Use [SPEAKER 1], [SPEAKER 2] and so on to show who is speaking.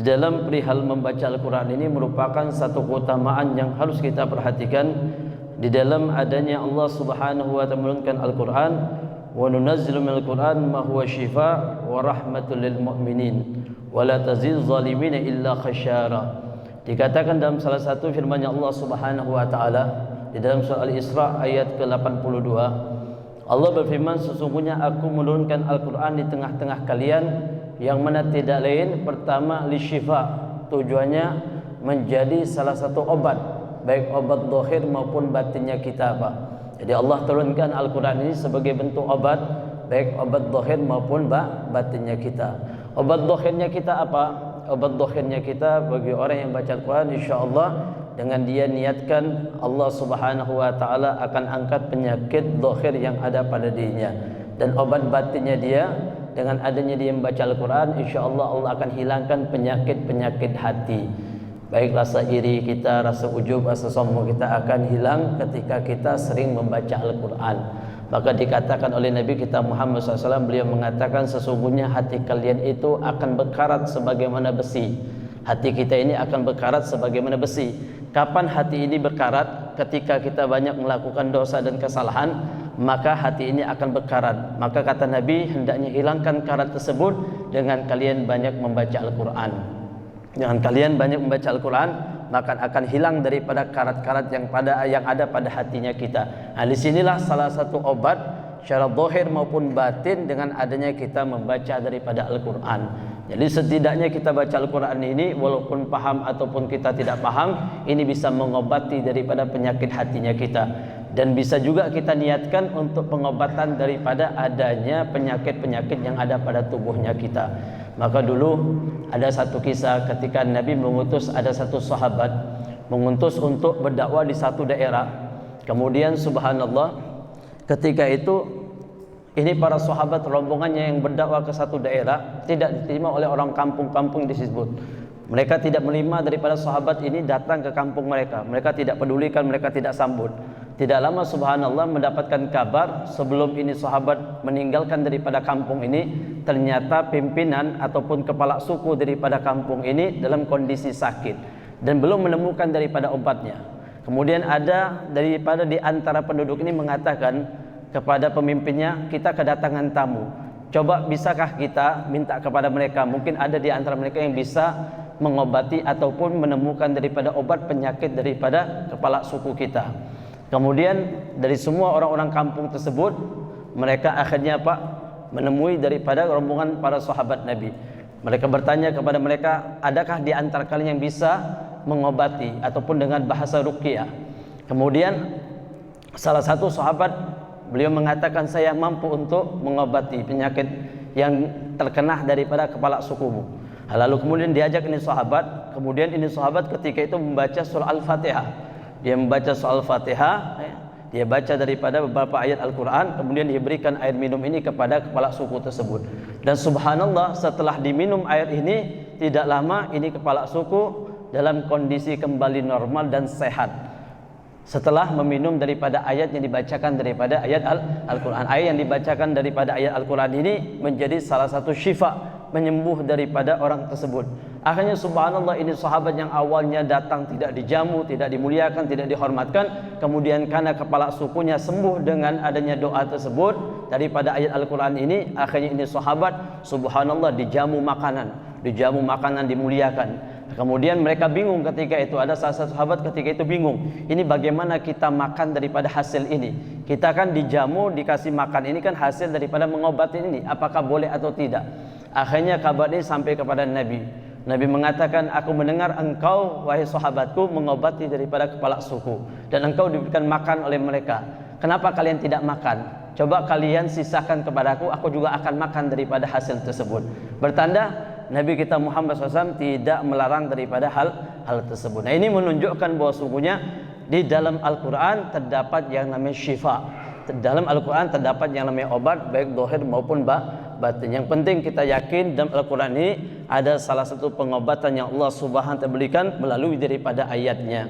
[SPEAKER 1] di dalam perihal membaca Al-Quran ini merupakan satu keutamaan yang harus kita perhatikan. Di dalam adanya Allah Subhanahu wa ta'ala menurunkan Al-Quran, wa nunazzilu minal Qur'an ma huwa shifa wa rahmatul lil mu'minin wa la tazid zalimin illa khasyara. Dikatakan dalam salah satu firman-Nya Allah Subhanahu wa ta'ala di dalam surah Al-Isra ayat ke-82, Allah berfirman, sesungguhnya aku menurunkan Al-Quran di tengah-tengah kalian yang mana tidak lain pertama li syifa, tujuannya menjadi salah satu obat, baik obat zahir maupun batinnya kita, Pak. Jadi Allah turunkan Al-Quran ini sebagai bentuk obat, baik obat zahir maupun batinnya kita. Obat zahirnya kita apa? Obat zahirnya kita bagi orang yang baca Al-Quran, insyaallah dengan dia niatkan, Allah Subhanahu wa ta'ala akan angkat penyakit zahir yang ada pada dirinya. Dan obat batinnya dia, dengan adanya dia membaca Al-Quran, insyaallah Allah akan hilangkan penyakit-penyakit hati. Baik rasa iri kita, rasa ujub, rasa sombong kita akan hilang ketika kita sering membaca Al-Quran. Maka dikatakan oleh Nabi kita Muhammad SAW, beliau mengatakan sesungguhnya hati kalian itu akan berkarat sebagaimana besi. Hati kita ini akan berkarat sebagaimana besi. Kapan hati ini berkarat? Ketika kita banyak melakukan dosa dan kesalahan, maka hati ini akan berkarat. Maka kata Nabi, hendaknya hilangkan karat tersebut dengan kalian banyak membaca Al-Quran. Dengan kalian banyak membaca Al-Quran, maka akan hilang daripada karat-karat yang ada pada hatinya kita. Nah, disinilah salah satu obat secara zahir maupun batin dengan adanya kita membaca daripada Al-Quran. Jadi setidaknya kita baca Al-Quran ini, walaupun paham ataupun kita tidak paham, ini bisa mengobati daripada penyakit hatinya kita. Dan bisa juga kita niatkan untuk pengobatan daripada adanya penyakit-penyakit yang ada pada tubuhnya kita. Maka dulu ada satu kisah ketika Nabi mengutus ada satu sahabat mengutus untuk berdakwah di satu daerah. Kemudian subhanallah, ketika itu ini para sahabat rombongannya yang berdakwah ke satu daerah tidak diterima oleh orang kampung-kampung disebut. Mereka tidak menerima daripada sahabat ini datang ke kampung mereka. Mereka tidak pedulikan, mereka tidak sambut. Tidak lama subhanallah mendapatkan kabar sebelum ini sahabat meninggalkan daripada kampung ini, ternyata pimpinan ataupun kepala suku daripada kampung ini dalam kondisi sakit dan belum menemukan daripada obatnya. Kemudian ada daripada di antara penduduk ini mengatakan kepada pemimpinnya, kita kedatangan tamu. Coba bisakah kita minta kepada mereka, mungkin ada di antara mereka yang bisa mengobati ataupun menemukan daripada obat penyakit daripada kepala suku kita. Kemudian dari semua orang-orang kampung tersebut, mereka akhirnya menemui daripada rombongan para sahabat Nabi. Mereka bertanya kepada mereka, adakah di antara kalian yang bisa mengobati ataupun dengan bahasa ruqyah? Kemudian salah satu sahabat, beliau mengatakan, saya mampu untuk mengobati penyakit yang terkena daripada kepala sukumu. Lalu kemudian diajak ini sahabat. Kemudian ini sahabat ketika itu membaca surah Al-Fatihah. Dia membaca surah Al-Fatihah, dia baca daripada beberapa ayat Al-Quran, kemudian diberikan air minum ini kepada kepala suku tersebut. Dan subhanallah, setelah diminum air ini, tidak lama ini kepala suku dalam kondisi kembali normal dan sehat. Setelah meminum daripada ayat yang dibacakan daripada ayat Al-Quran. Ayat yang dibacakan daripada ayat Al-Quran ini menjadi salah satu syifa, menyembuh daripada orang tersebut. Akhirnya subhanallah, ini sahabat yang awalnya datang tidak dijamu, tidak dimuliakan, tidak dihormatkan, kemudian karena kepala sukunya sembuh dengan adanya doa tersebut daripada ayat Al-Quran ini, akhirnya ini sahabat subhanallah dijamu makanan, dimuliakan. Kemudian mereka bingung ketika itu, ada salah satu sahabat ketika itu bingung, ini bagaimana kita makan daripada hasil ini? Kita kan dijamu, dikasih makan, ini kan hasil daripada mengobati ini, apakah boleh atau tidak? Akhirnya kabar ini sampai kepada Nabi. Nabi mengatakan, aku mendengar engkau wahai sahabatku mengobati daripada kepala suku, dan engkau diberikan makan oleh mereka. Kenapa kalian tidak makan? Coba kalian sisakan kepadaku, aku juga akan makan daripada hasil tersebut. Bertanda Nabi kita Muhammad SAW tidak melarang daripada hal tersebut. Nah, ini menunjukkan bahwa sungguhnya di dalam Al-Quran terdapat yang namanya syifa. Dalam Al-Quran terdapat yang namanya obat, baik zahir maupun batin. Yang penting kita yakin dalam Al-Quran ini ada salah satu pengobatan yang Allah Subhanahu wa ta'ala berikan melalui daripada ayatnya.